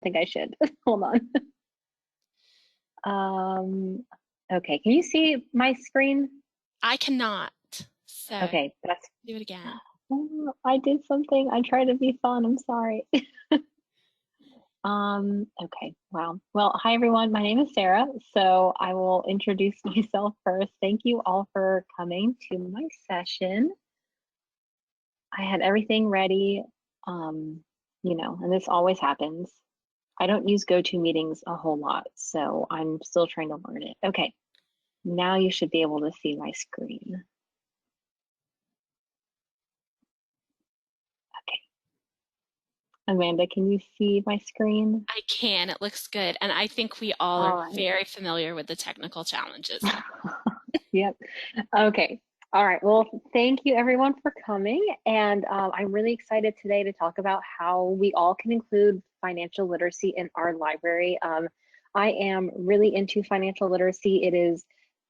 think I should. Hold on. Okay, can you see my screen? I cannot. So Okay, that's, do it again. oh, I did something. I tried to be fun. I'm sorry. Okay, wow. Well, hi everyone. My name is Sarah. So I will introduce myself first. Thank you all for coming to my session. I had everything ready, and this always happens. I don't use GoToMeetings a whole lot, so I'm still trying to learn it. Okay, now you should be able to see my screen. Okay. Amanda, can you see my screen? I can. It looks good. And I think we all All are right. very familiar with the technical challenges. Yep. Okay. All right. Well, thank you everyone for coming. And I'm really excited today to talk about how we all can include financial literacy in our library. I am really into financial literacy. It has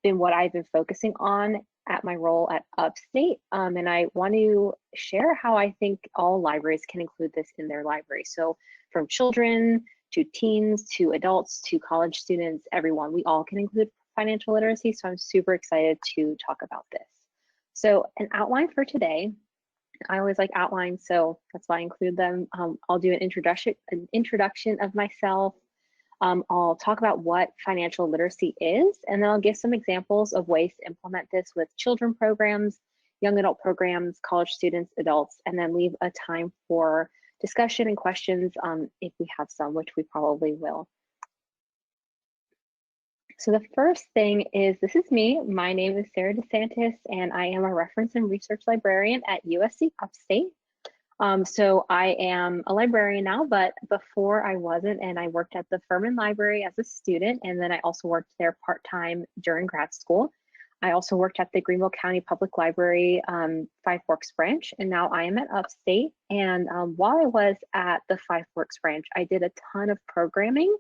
been what I've been focusing on at my role at Upstate. And I want to share how I think all libraries can include this in their library. So from children to teens to adults to college students, everyone, we all can include financial literacy. So I'm super excited to talk about this. So an outline for today, I always like outlines, so that's why I include them. I'll do an introduction of myself. I'll talk about what financial literacy is, and then I'll give some examples of ways to implement this with children programs, young adult programs, college students, adults, and then leave a time for discussion and questions if we have some, which we probably will. So the first thing is, this is me. My name is Sara DeSantis, and I am a reference and research librarian at USC Upstate. So I am a librarian now, but before I wasn't, and I worked at the Furman Library as a student, and then I also worked there part-time during grad school. I also worked at the Greenville County Public Library, Five Forks branch, and now I am at Upstate. And while I was at the Five Forks branch, I did a ton of programming.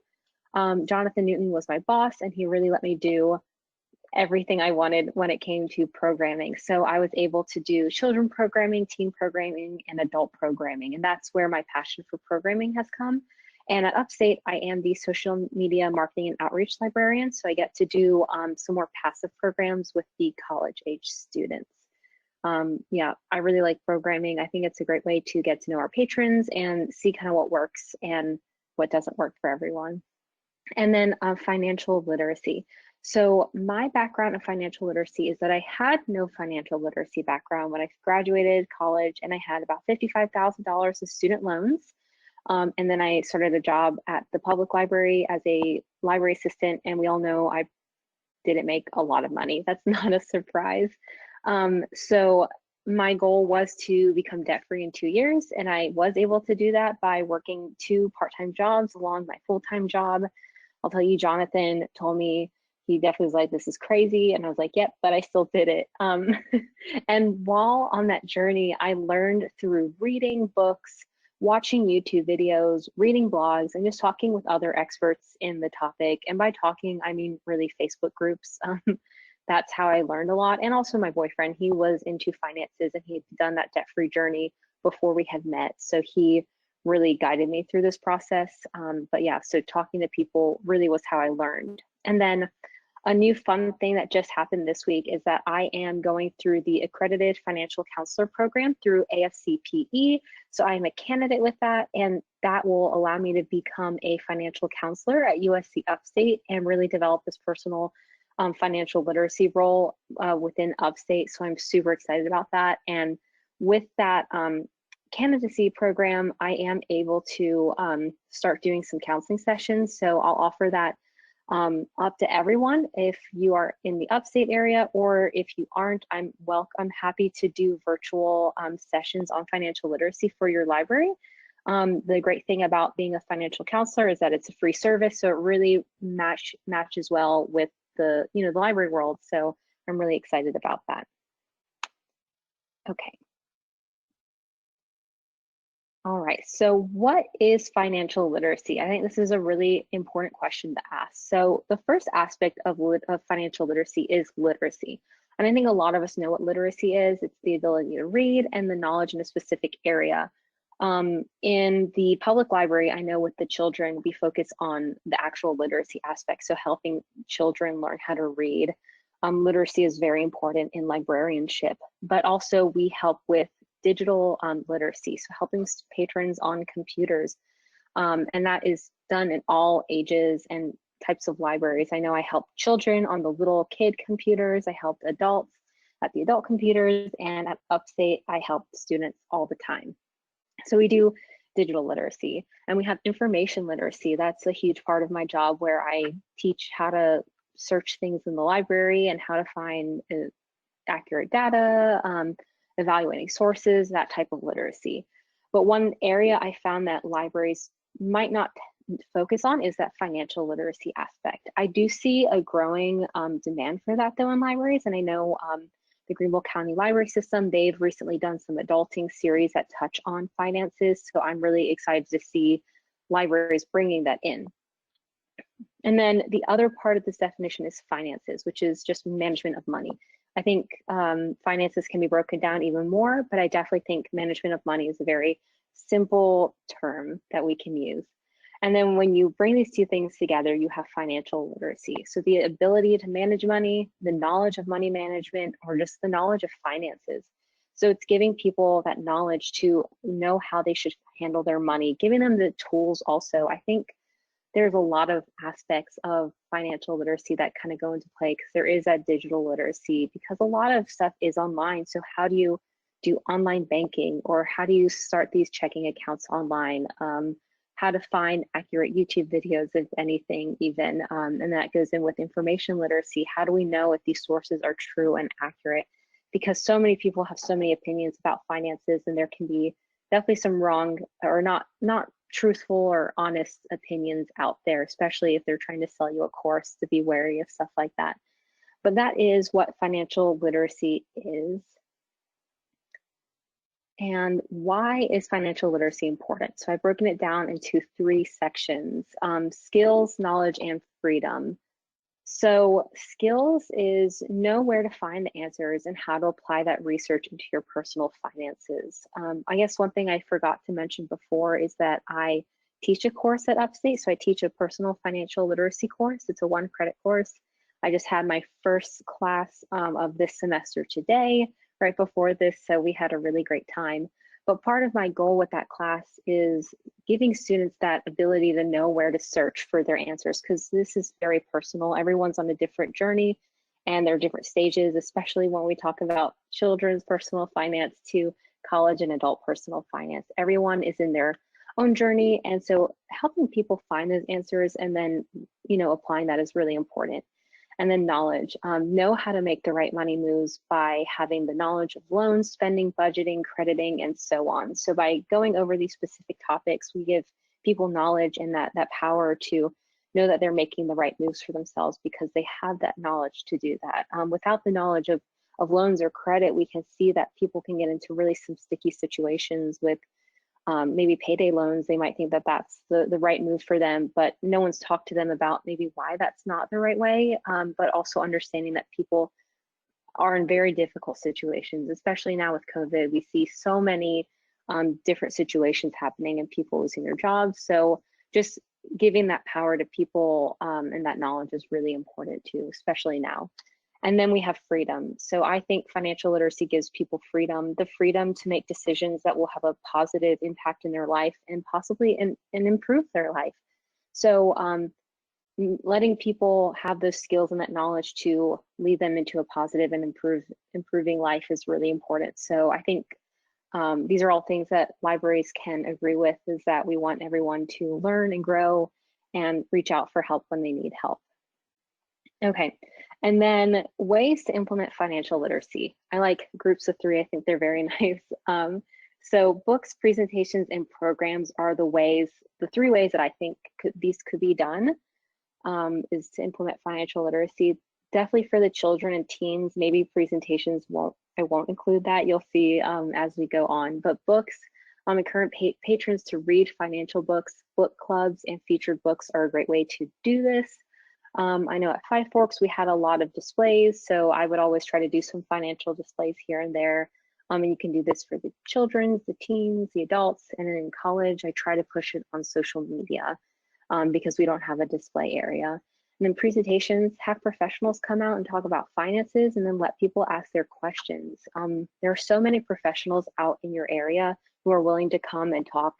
Jonathan Newton was my boss, and he really let me do everything I wanted when it came to programming. So I was able to do children programming, teen programming, and adult programming. And that's where my passion for programming has come. And at Upstate, I am the social media marketing and outreach librarian. So I get to do some more passive programs with the college age students. Yeah, I really like programming. I think it's a great way to get to know our patrons and see kind of what works and what doesn't work for everyone. And then financial literacy. So my background in financial literacy is that I had no financial literacy background when I graduated college, and I had about $55,000 of student loans. And then I started a job at the public library as a library assistant, and we all know I didn't make a lot of money. That's not a surprise. So my goal was to become debt-free in 2 years, and I was able to do that by working 2 part-time jobs along my full-time job. I'll tell you, Jonathan told me, he definitely was like, this is crazy. And I was like, yep, but I still did it. And while on that journey, I learned through reading books, watching YouTube videos, reading blogs, and just talking with other experts in the topic. And by talking, I mean really Facebook groups. That's how I learned a lot. And also my boyfriend, he was into finances and he'd done that debt-free journey before we had met. So he really guided me through this process. But yeah, so talking to people really was how I learned. And then a new fun thing that just happened this week is that I am going through the Accredited Financial Counselor Program through AFCPE. So I'm a candidate with that, and that will allow me to become a financial counselor at USC Upstate and really develop this personal financial literacy role within Upstate. So I'm super excited about that. And with that candidacy program, I am able to start doing some counseling sessions. So I'll offer that up to everyone if you are in the Upstate area, or if you aren't, I'm happy to do virtual sessions on financial literacy for your library. The great thing about being a financial counselor is that it's a free service, so it really matches well with the the library world. So I'm really excited about that. Okay. All right, so what is financial literacy? I think this is a really important question to ask. So the first aspect of financial literacy is literacy. And I think a lot of us know what literacy is. It's the ability to read and the knowledge in a specific area. In the public library, I know with the children, we focus on the actual literacy aspect, so helping children learn how to read. Literacy is very important in librarianship, but also we help with digital literacy, so helping patrons on computers. And that is done in all ages and types of libraries. I know I help children on the little kid computers, I helped adults at the adult computers, and at Upstate, I help students all the time. So we do digital literacy, and we have information literacy. That's a huge part of my job, where I teach how to search things in the library and how to find accurate data, evaluating sources, that type of literacy. But one area I found that libraries might not focus on is that financial literacy aspect. I do see a growing demand for that though in libraries, and I know the Greenville County Library System, they've recently done some adulting series that touch on finances. So I'm really excited to see libraries bringing that in. And then the other part of this definition is finances, which is just management of money. I think finances can be broken down even more, but I definitely think management of money is a very simple term that we can use. And then when you bring these two things together, you have financial literacy. So the ability to manage money, the knowledge of money management, or just the knowledge of finances. So it's giving people that knowledge to know how they should handle their money, giving them the tools also. I think there's a lot of aspects of financial literacy that kind of go into play, because there is that digital literacy, because a lot of stuff is online. So how do you do online banking, or how do you start these checking accounts online? How to find accurate YouTube videos, if anything, even, and that goes in with information literacy. How do we know if these sources are true and accurate? Because so many people have so many opinions about finances, and there can be definitely some wrong or not truthful or honest opinions out there, especially if they're trying to sell you a course, to be wary of stuff like that. But that is what financial literacy is. And why is financial literacy important? So I've broken it down into 3 sections: skills, knowledge, and freedom. So skills is know where to find the answers and how to apply that research into your personal finances. I guess one thing I forgot to mention before is that I teach a course at Upstate. So I teach a personal financial literacy course. It's a 1-credit course. I just had my first class of this semester today, right before this, so we had a really great time. But part of my goal with that class is giving students that ability to know where to search for their answers, because this is very personal. Everyone's on a different journey, and there are different stages, especially when we talk about children's personal finance to college and adult personal finance. Everyone is in their own journey, and so helping people find those answers and then, applying that is really important. And then knowledge, know how to make the right money moves by having the knowledge of loans, spending, budgeting, crediting, and so on. So by going over these specific topics, we give people knowledge and that power to know that they're making the right moves for themselves, because they have that knowledge to do that. Without the knowledge of loans or credit, we can see that people can get into really some sticky situations with maybe payday loans. They might think that that's the right move for them, but no one's talked to them about maybe why that's not the right way, but also understanding that people are in very difficult situations, especially now with COVID. We see so many different situations happening and people losing their jobs. So just giving that power to people and that knowledge is really important too, especially now. And then we have freedom. So I think financial literacy gives people freedom, the freedom to make decisions that will have a positive impact in their life and possibly and improve their life. So letting people have those skills and that knowledge to lead them into a positive and improving life is really important. So I think these are all things that libraries can agree with, is that we want everyone to learn and grow and reach out for help when they need help. Okay, and then ways to implement financial literacy. I like groups of 3. I think they're very nice. So books, presentations, and programs are the 3 ways that I think these could be done, is to implement financial literacy. Definitely for the children and teens, maybe presentations I won't include that. You'll see as we go on. But books, encourage patrons to read financial books. Book clubs and featured books are a great way to do this. I know at Five Forks we had a lot of displays, so I would always try to do some financial displays here and there. And you can do this for the children, the teens, the adults, and then in college, I try to push it on social media because we don't have a display area. And then presentations, have professionals come out and talk about finances and then let people ask their questions. There are so many professionals out in your area who are willing to come and talk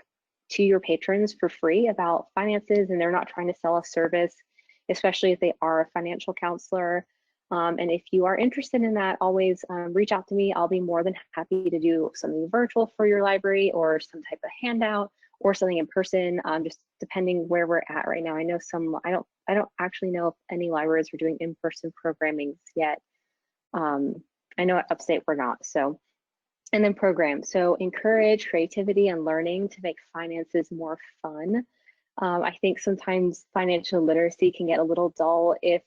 to your patrons for free about finances, and they're not trying to sell a service, especially if they are a financial counselor. And if you are interested in that, always reach out to me. I'll be more than happy to do something virtual for your library or some type of handout or something in person, just depending where we're at right now. I know I don't actually know if any libraries are doing in-person programming yet. I know at Upstate we're not, so. And then programs, so encourage creativity and learning to make finances more fun. I think sometimes financial literacy can get a little dull if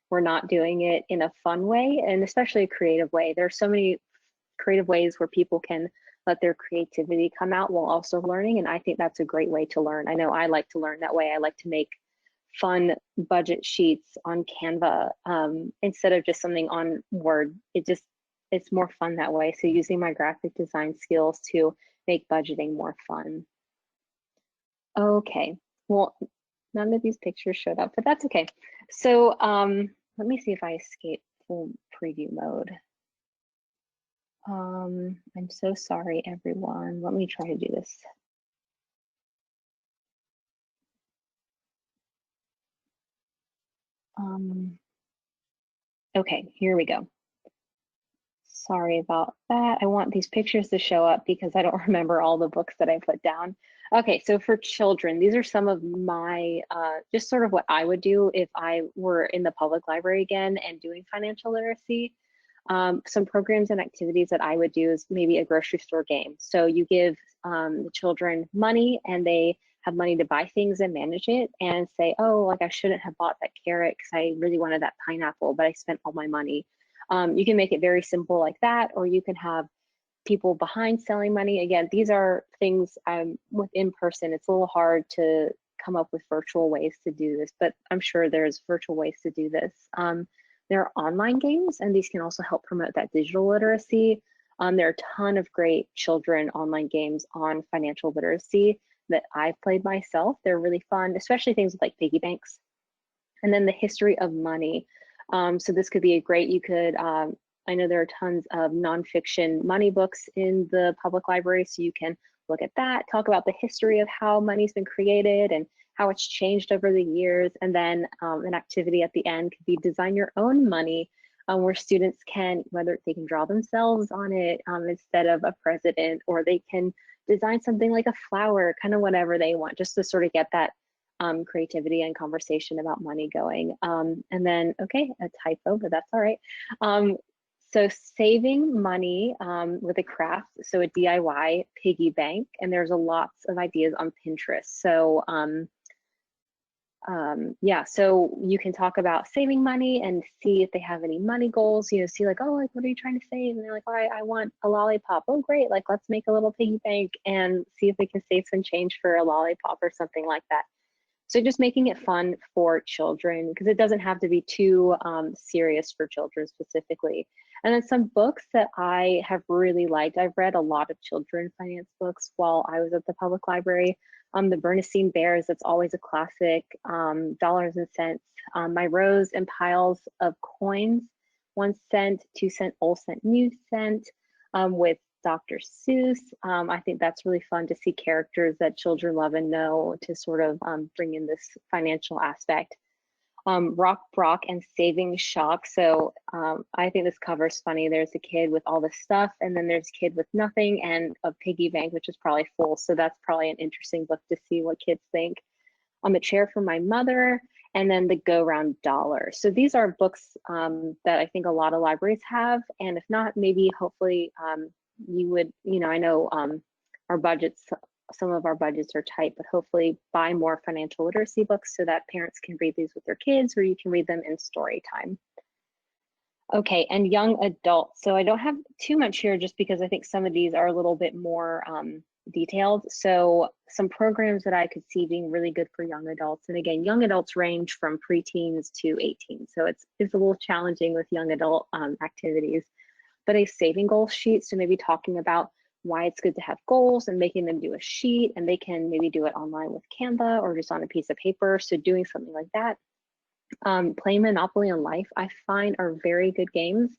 we're not doing it in a fun way, and especially a creative way. There are so many creative ways where people can let their creativity come out while also learning, and I think that's a great way to learn. I know I like to learn that way. I like to make fun budget sheets on Canva instead of just something on Word. It's more fun that way. So using my graphic design skills to make budgeting more fun. Okay, well, none of these pictures showed up, but that's okay. So let me see if I escape full preview mode. I'm so sorry, everyone. Let me try to do this. Okay, here we go. Sorry about that. I want these pictures to show up because I don't remember all the books that I put down. Okay, so for children, these are some of my, just sort of what I would do if I were in the public library again and doing financial literacy. Some programs and activities that I would do is maybe a grocery store game. So you give the children money and they have money to buy things and manage it and say, oh, like I shouldn't have bought that carrot because I really wanted that pineapple, but I spent all my money. You can make it very simple like that, or you can have people behind selling money. Again, these are things with in person. It's a little hard to come up with virtual ways to do this, but I'm sure there's virtual ways to do this. There are online games, and these can also help promote that digital literacy. There are a ton of great children online games on financial literacy that I've played myself. They're really fun, especially things with like piggy banks. And then the history of money. So this could be a great, you could, I know there are tons of nonfiction money books in the public library, so you can look at that, talk about the history of how money's been created and how it's changed over the years. And then an activity at the end could be design your own money, where students can, whether they can draw themselves on it instead of a president, or they can design something like a flower, kind of whatever they want, just to sort of get that creativity and conversation about money going. And then, okay, a typo, but that's all right. So saving money with a craft, so a DIY piggy bank, and there's a lots of ideas on Pinterest. So yeah, so you can talk about saving money and see if they have any money goals, you know, see like, oh, like, what are you trying to save? And they're like, oh, I want a lollipop. Oh, great, like, let's make a little piggy bank and see if we can save some change for a lollipop or something like that. So just making it fun for children, because it doesn't have to be too serious for children specifically. And then some books that I have really liked. I've read a lot of children finance books while I was at the public library. The Bernstein Bears, that's always a classic. Dollars and Cents. My Rows and Piles of Coins, 1 cent, 2 cent, old cent, new cent, with Dr. Seuss. I think that's really fun to see characters that children love and know to sort of bring in this financial aspect. Rock Brock and Saving Shock. So I think this cover's funny. There's a kid with all this stuff, and then there's a kid with nothing and a piggy bank, which is probably full. So that's probably an interesting book to see what kids think. A Chair for My Mother, and then The Go Round Dollar. So these are books that I think a lot of libraries have, and if not, maybe hopefully you would, you know, I know our budgets, some of our budgets are tight, but hopefully buy more financial literacy books so that parents can read these with their kids, or you can read them in story time. Okay, and young adults. So I don't have too much here just because I think some of these are a little bit more detailed. So some programs that I could see being really good for young adults. And again, young adults range from preteens to 18. So it's a little challenging with young adult activities. but a saving goals sheet. So maybe talking about why it's good to have goals and making them do a sheet, and they can maybe do it online with Canva or just on a piece of paper. So doing something like that. Playing Monopoly and Life, I find, are very good games,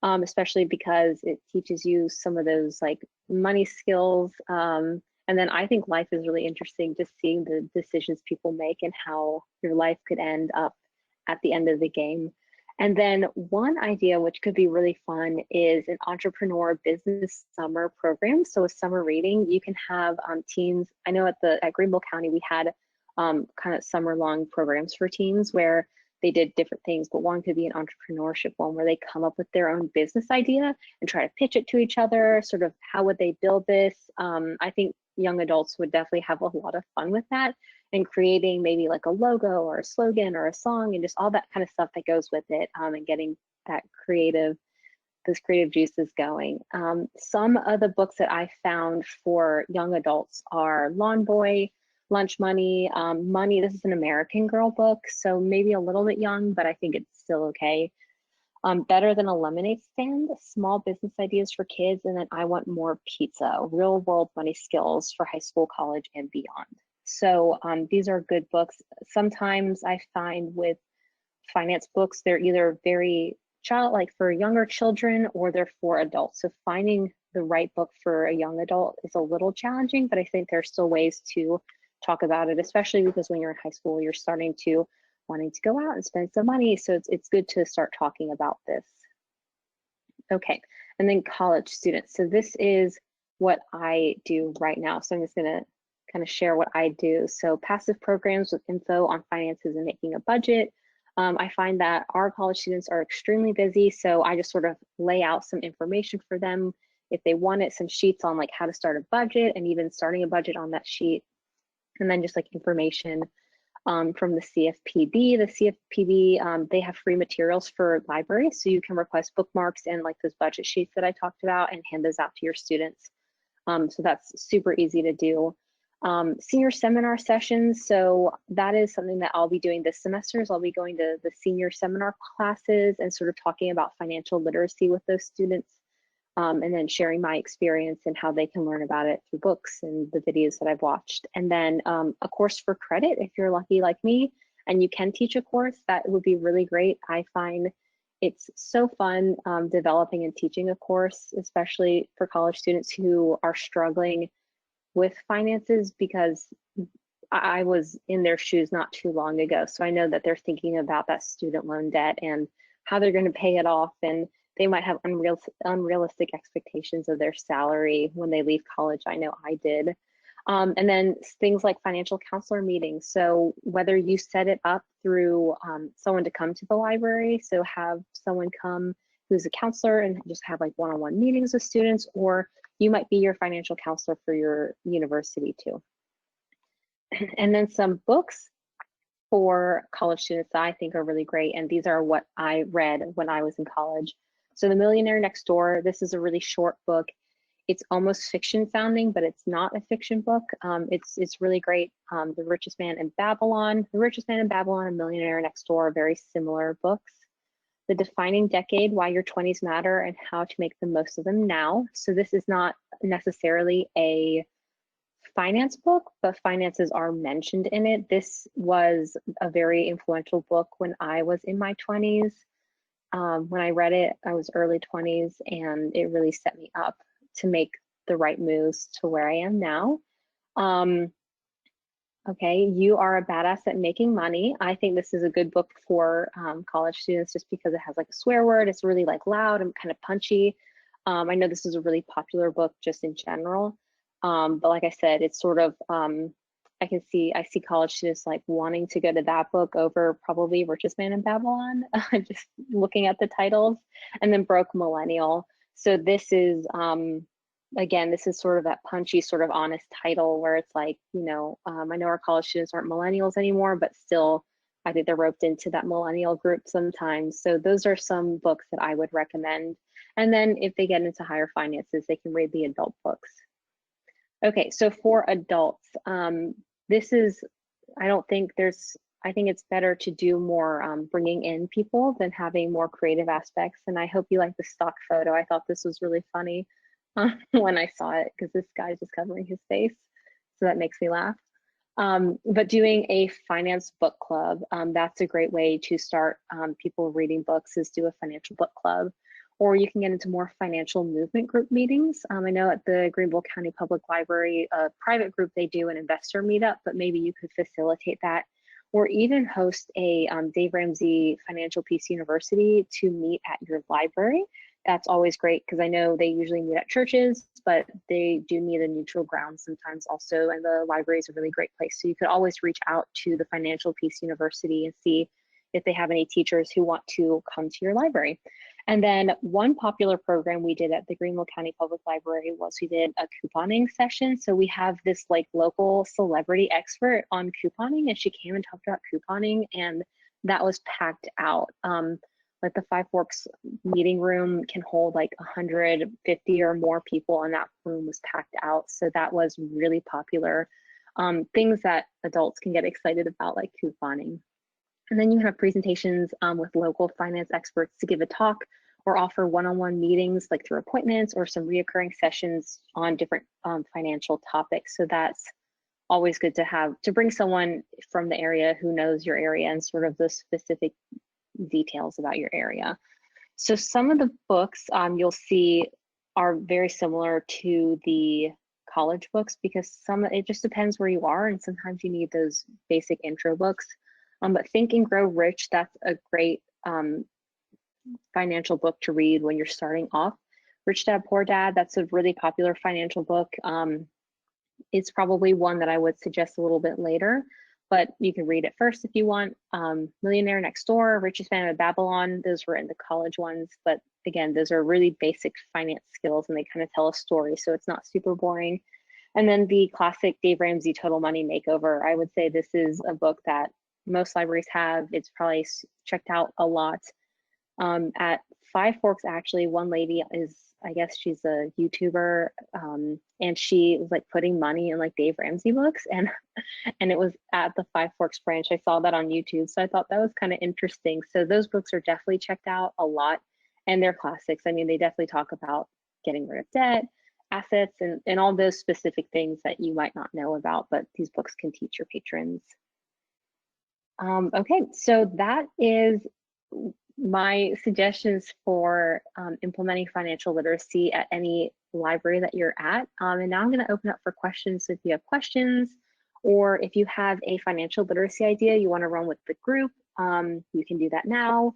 especially because it teaches you some of those like money skills. And then I think life is really interesting, just seeing the decisions people make and how your life could end up at the end of the game. And then one idea which could be really fun is an entrepreneur business summer program. So a summer reading, you can have teens. I know at Greenville County, we had kind of summer long programs for teens where they did different things, but one could be an entrepreneurship one where they come up with their own business idea and try to pitch it to each other. Sort of how would they build this? I think young adults would definitely have a lot of fun with that, and creating maybe like a logo or a slogan or a song and just all that kind of stuff that goes with it, and getting that those creative juices going. Some of the books that I found for young adults are Lawn Boy, Lunch Money, Money. This is an American Girl book, so maybe a little bit young, but I think it's still okay. Better Than a Lemonade Stand, Small Business Ideas for Kids, and then I Want More Pizza, Real World Money Skills for High School, College, and Beyond. So these are good books. Sometimes I find with finance books, they're either very like for younger children, or they're for adults. So finding the right book for a young adult is a little challenging, but I think there's still ways to talk about it, especially because when you're in high school, you're starting to wanting to go out and spend some money. So it's good to start talking about this. Okay, and then college students. So this is what I do right now. So I'm just gonna kind of share what I do. So passive programs with info on finances and making a budget. I find that our college students are extremely busy. So I just sort of lay out some information for them if they want it, some sheets on like how to start a budget and even starting a budget on that sheet. And then just like information from the CFPB. The CFPB, they have free materials for libraries, so you can request bookmarks and like those budget sheets that I talked about and hand those out to your students. So that's super easy to do. Senior seminar sessions, so that is something that I'll be doing this semester. Is I'll be going to the senior seminar classes and sort of talking about financial literacy with those students. And then sharing my experience and how they can learn about it through books and the videos that I've watched. And then a course for credit, if you're lucky like me and you can teach a course, that would be really great. I find it's so fun developing and teaching a course, especially for college students who are struggling with finances, because I was in their shoes not too long ago. So I know that they're thinking about that student loan debt and how they're going to pay it off, and they might have unrealistic expectations of their salary when they leave college. I know I did. And then things like financial counselor meetings. So whether you set it up through someone to come to the library, so have someone come who's a counselor and just have like one-on-one meetings with students, or you might be your financial counselor for your university too. And then some books for college students that I think are really great, and these are what I read when I was in college. So The Millionaire Next Door, this is a really short book. It's almost fiction sounding, but it's not a fiction book. It's really great. The Richest Man in Babylon, and Millionaire Next Door are very similar books. The Defining Decade, Why Your 20s Matter and How to Make the Most of Them Now. So this is not necessarily a finance book, but finances are mentioned in it. This was a very influential book when I was in my 20s. When I read it, I was early 20s, and it really set me up to make the right moves to where I am now. Okay, You Are a Badass at Making Money. I think this is a good book for college students just because it has like a swear word. It's really like loud and kind of punchy. I know this is a really popular book just in general. But like I said, it's sort of, I see college students like wanting to go to that book over probably Richest Man in Babylon, just looking at the titles, and then Broke Millennial. So this is, again, this is sort of that punchy, sort of honest title where it's like, I know our college students aren't millennials anymore, but still, I think they're roped into that millennial group sometimes. So those are some books that I would recommend. And then if they get into higher finances, they can read the adult books. Okay, so for adults, this is, I don't think there's I think it's better to do more bringing in people than having more creative aspects. And I hope you like the stock photo. I thought this was really funny when I saw it because this guy's just covering his face. So that makes me laugh. But doing a finance book club, that's a great way to start people reading books is do a financial book club. Or you can get into more financial movement group meetings. I know at the Greenville County Public Library, a private group, they do an investor meetup, but maybe you could facilitate that or even host a Dave Ramsey Financial Peace University to meet at your library. That's always great because I know they usually meet at churches, but they do need a neutral ground sometimes also, and the library is a really great place. So you could always reach out to the Financial Peace University and see if they have any teachers who want to come to your library. And then one popular program we did at the Greenville County Public Library was we did a couponing session. So we have this like local celebrity expert on couponing, and she came and talked about couponing, and that was packed out. Like the Five Forks meeting room can hold like 150 or more people, and that room was packed out. So that was really popular. Things that adults can get excited about, like couponing. And then you have presentations with local finance experts to give a talk or offer one-on-one meetings like through appointments or some reoccurring sessions on different financial topics. So that's always good to have, to bring someone from the area who knows your area and sort of the specific details about your area. So some of the books you'll see are very similar to the college books because it just depends where you are, and sometimes you need those basic intro books. But Think and Grow Rich, that's a great financial book to read when you're starting off. Rich Dad, Poor Dad, that's a really popular financial book. It's probably one that I would suggest a little bit later, but you can read it first if you want. Millionaire Next Door, Richest Man of Babylon, those were in the college ones, but again, those are really basic finance skills and they kind of tell a story, so it's not super boring. And then the classic Dave Ramsey Total Money Makeover, I would say this is a book that most libraries have. It's probably checked out a lot. At Five Forks, actually, one lady is, I guess she's a YouTuber, and she was like putting money in like Dave Ramsey books, and it was at the Five Forks branch. I saw that on YouTube, so I thought that was kind of interesting. So those books are definitely checked out a lot, and they're classics. I mean, they definitely talk about getting rid of debt, assets, and all those specific things that you might not know about, but these books can teach your patrons. Okay, so that is my suggestions for implementing financial literacy at any library that you're at. And now I'm going to open up for questions. So if you have questions, or if you have a financial literacy idea you want to run with the group, you can do that now.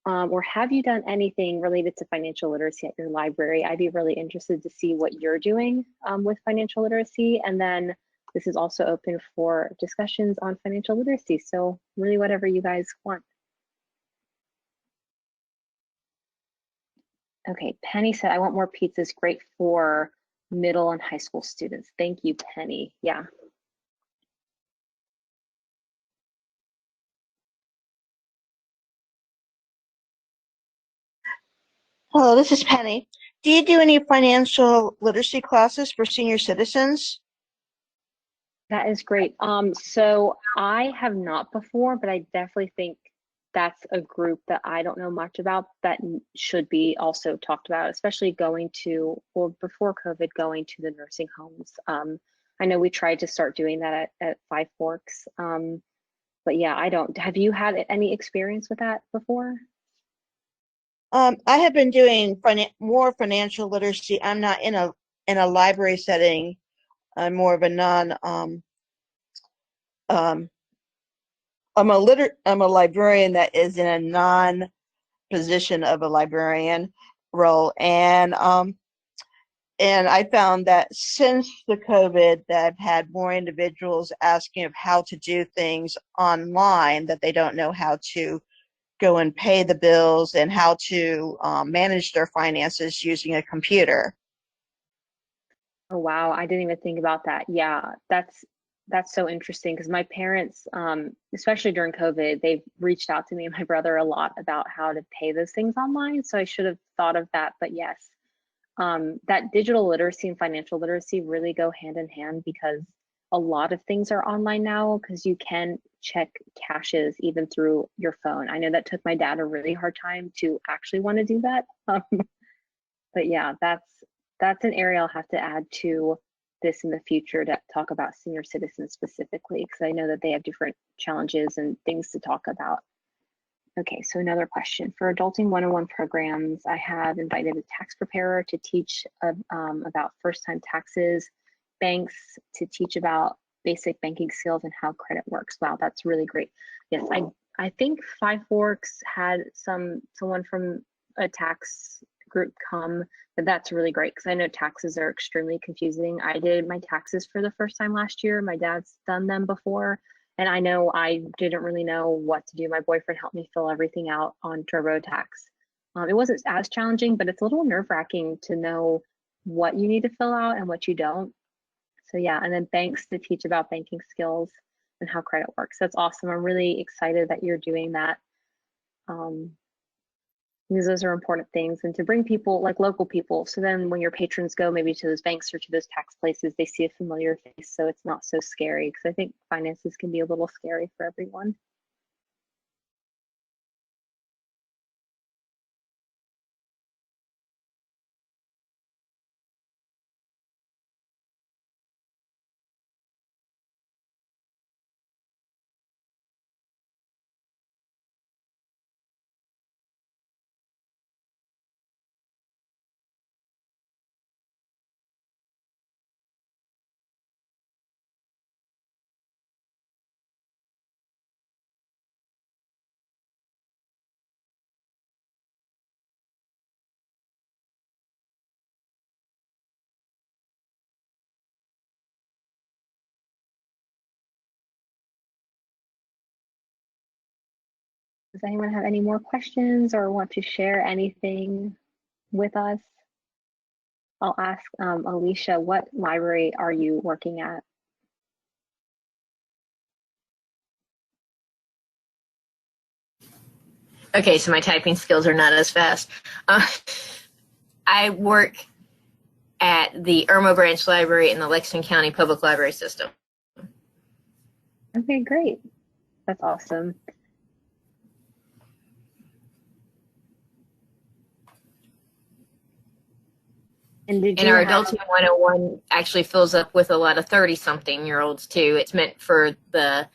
Or have you done anything related to financial literacy at your library? I'd be really interested to see what you're doing with financial literacy. And then this is also open for discussions on financial literacy. So really whatever you guys want. Okay, Penny said, I want more pizzas. Great for middle and high school students. Thank you, Penny. Yeah. Hello, this is Penny. Do you do any financial literacy classes for senior citizens? That is great. So I have not before, but I definitely think that's a group that I don't know much about that should be also talked about, especially going to, well, before COVID, going to the nursing homes. I know we tried to start doing that at Five Forks. But yeah, I don't. Have you had any experience with that before? I have been doing more financial literacy. I'm not in a library setting. I'm more of a non I'm a librarian that is in a non position of a librarian role, and I found that since the COVID that I've had more individuals asking of how to do things online, that they don't know how to go and pay the bills and how to manage their finances using a computer. Oh wow, I didn't even think about that. Yeah, that's so interesting because my parents, especially during COVID, they've reached out to me and my brother a lot about how to pay those things online. So I should have thought of that. But yes, that digital literacy and financial literacy really go hand in hand because a lot of things are online now because you can check caches even through your phone. I know that took my dad a really hard time to actually want to do that. But yeah, that's an area I'll have to add to this in the future to talk about senior citizens specifically, because I know that they have different challenges and things to talk about. Okay, so another question. For Adulting 101 programs, I have invited a tax preparer to teach about first-time taxes, banks to teach about basic banking skills and how credit works. Wow, that's really great. Yes, I think Five Forks had someone from a tax group come, but that's really great because I know taxes are extremely confusing. I did my taxes for the first time last year. My dad's done them before, and I know I didn't really know what to do. My boyfriend helped me fill everything out on TurboTax. It wasn't as challenging, but it's a little nerve-wracking to know what you need to fill out and what you don't. So yeah, and then banks to teach about banking skills and how credit works. That's awesome. I'm really excited that you're doing that. Because those are important things, and to bring people, like local people, so then when your patrons go maybe to those banks or to those tax places, they see a familiar face, so it's not so scary, because I think finances can be a little scary for everyone. Does anyone have any more questions or want to share anything with us? I'll ask Alicia, what library are you working at? Okay, so my typing skills are not as fast. I work at the Irma Branch Library in the Lexington County Public Library System. Okay, great. That's awesome. And our Adulting 101 actually fills up with a lot of 30-something-year-olds too. It's meant for the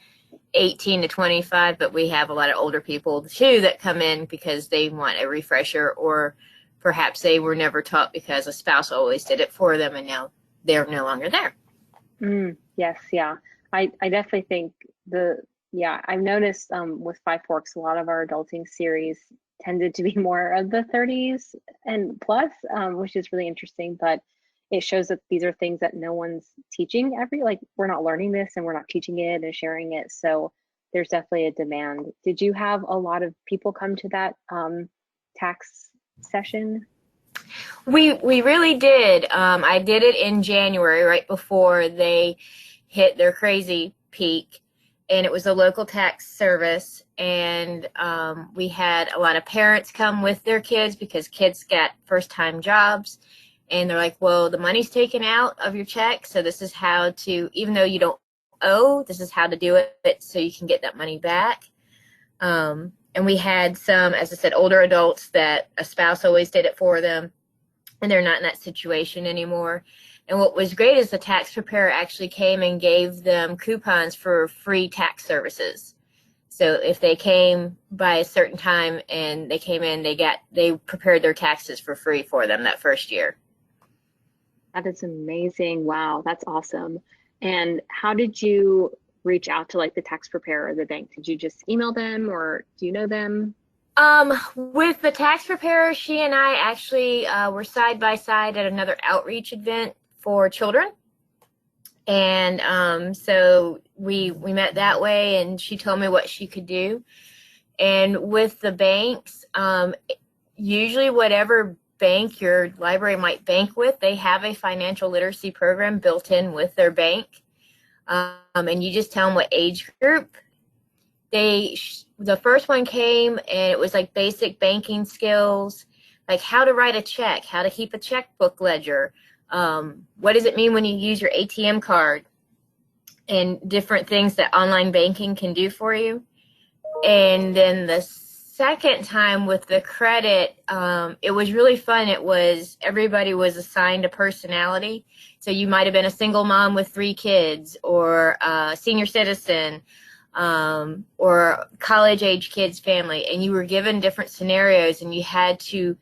18 to 25, but we have a lot of older people too that come in because they want a refresher, or perhaps they were never taught because a spouse always did it for them and now they're no longer there. Yes, yeah. I definitely think I've noticed with Five Forks, a lot of our adulting series tended to be more of the 30s and plus, which is really interesting, but it shows that these are things that no one's teaching we're not learning this and we're not teaching it and sharing it. So there's definitely a demand. Did you have a lot of people come to that tax session? We really did. I did it in January, right before they hit their crazy peak, and it was a local tax service, and we had a lot of parents come with their kids because kids got first-time jobs, and they're like, well, the money's taken out of your check, so this is how to, even though you don't owe, this is how to do it so you can get that money back. And we had some, as I said, older adults that a spouse always did it for them, and they're not in that situation anymore. And what was great is the tax preparer actually came and gave them coupons for free tax services. So if they came by a certain time and they came in, they prepared their taxes for free for them that first year. That is amazing. Wow, that's awesome. And how did you reach out to the tax preparer or the bank? Did you just email them, or do you know them? With the tax preparer, she and I actually were side by side at another outreach event for children. And so we met that way, and she told me what she could do. And with the banks, usually whatever bank your library might bank with, they have a financial literacy program built in with their bank. And you just tell them what age group. The first one came, and it was like basic banking skills, like how to write a check, how to keep a checkbook ledger. What does it mean when you use your ATM card? and different things that online banking can do for you. And then the second time with the credit, it was really fun. Everybody was assigned a personality. So you might have been a single mom with 3 kids, or a senior citizen, or college age kids family, and you were given different scenarios, and you had to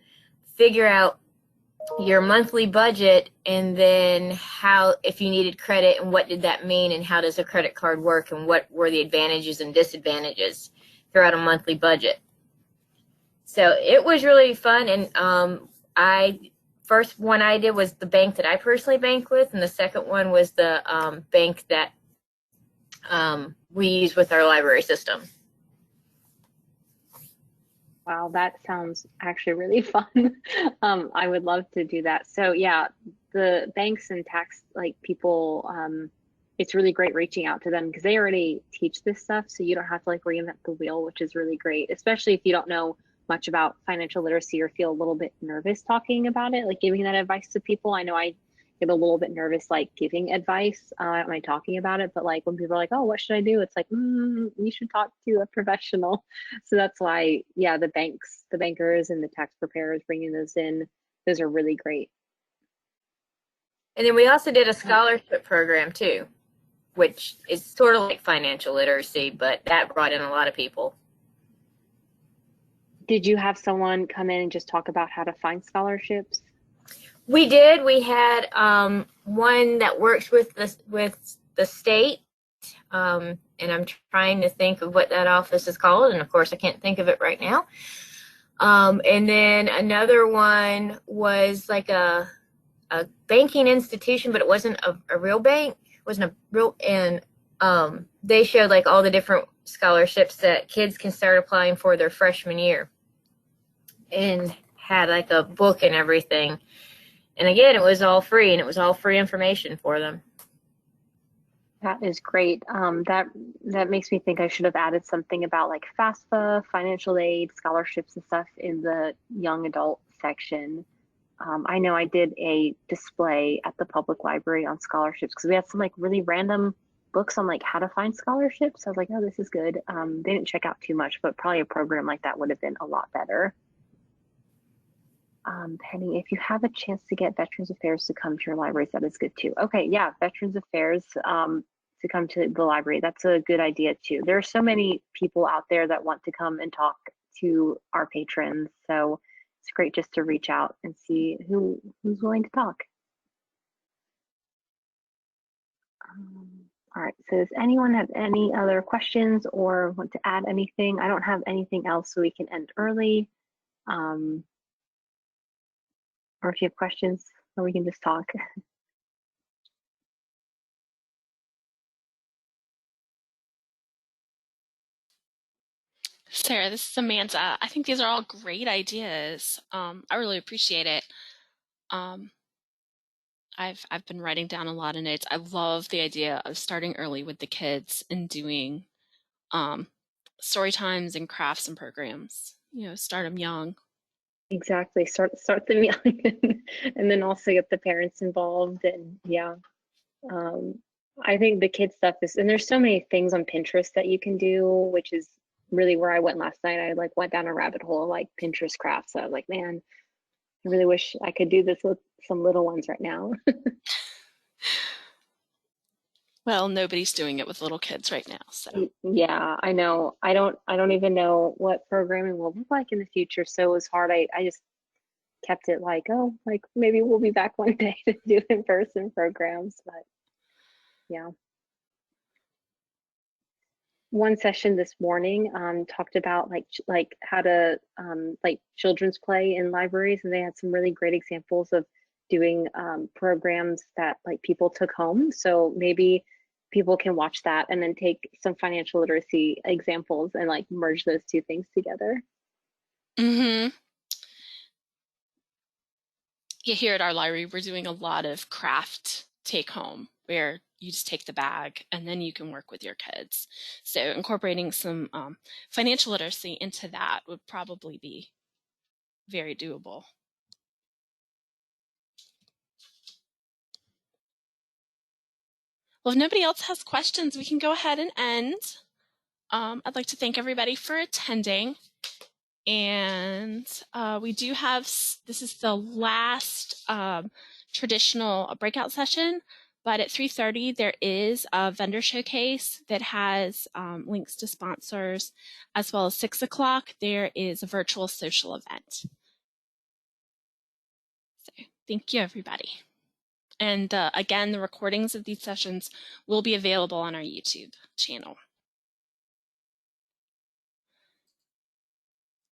figure out your monthly budget, and then how, if you needed credit, and what did that mean, and how does a credit card work, and what were the advantages and disadvantages throughout a monthly budget. So it was really fun. And first one I did was the bank that I personally bank with, and the second one was the bank that we use with our library system. Wow, that sounds actually really fun. I would love to do that. So yeah, the banks and tax people, it's really great reaching out to them because they already teach this stuff, so you don't have to reinvent the wheel, which is really great, especially if you don't know much about financial literacy or feel a little bit nervous talking about it, giving that advice to people. I know I get a little bit nervous giving advice. I don't mind talking about it, but when people are like, oh, what should I do, it's you should talk to a professional. So that's why, yeah, the bankers and the tax preparers, bringing those in, those are really great. And then we also did a scholarship program too, which is sort of like financial literacy, but that brought in a lot of people. Did you have someone come in and just talk about how to find scholarships? We did. We had one that works with the state, and I'm trying to think of what that office is called, and of course I can't think of it right now. And then another one was a banking institution, but it wasn't a real bank. It wasn't a real, and they showed all the different scholarships that kids can start applying for their freshman year, and had a book and everything. And again, it was all free, and it was all free information for them. That is great. That makes me think I should have added something about FAFSA, financial aid, scholarships and stuff in the young adult section. I know I did a display at the public library on scholarships because we had some really random books on how to find scholarships. I was like, oh, this is good. They didn't check out too much, but probably a program like that would have been a lot better. Penny, if you have a chance to get Veterans Affairs to come to your libraries, that is good too. Okay, yeah, Veterans Affairs to come to the library. That's a good idea too. There are so many people out there that want to come and talk to our patrons. So it's great just to reach out and see who's willing to talk. All right, so does anyone have any other questions or want to add anything? I don't have anything else, so we can end early. Or if you have questions, or we can just talk. Sarah, this is Amanda. I think these are all great ideas. I really appreciate it. I've been writing down a lot of notes. I love the idea of starting early with the kids and doing story times and crafts and programs. Start them young. Exactly. Start them young, and then also get the parents involved. And yeah, I think the kid stuff is, and there's so many things on Pinterest that you can do, which is really where I went last night. I went down a rabbit hole of Pinterest crafts. So I was like, man, I really wish I could do this with some little ones right now. Well, nobody's doing it with little kids right now, so. Yeah, I know. I don't even know what programming will look like in the future. So it was hard. I just kept it maybe we'll be back one day to do in-person programs, but yeah. One session this morning talked about how to children's play in libraries, and they had some really great examples of doing programs that people took home. So maybe people can watch that and then take some financial literacy examples and merge those two things together. Mm-hmm. Yeah, here at our library, we're doing a lot of craft take home where you just take the bag and then you can work with your kids. So incorporating some financial literacy into that would probably be very doable. Well, if nobody else has questions, we can go ahead and end. I'd like to thank everybody for attending. And we do have, this is the last traditional breakout session, but at 3:30 there is a vendor showcase that has links to sponsors, as well as 6 o'clock there is a virtual social event. So thank you, everybody. And again, the recordings of these sessions will be available on our YouTube channel.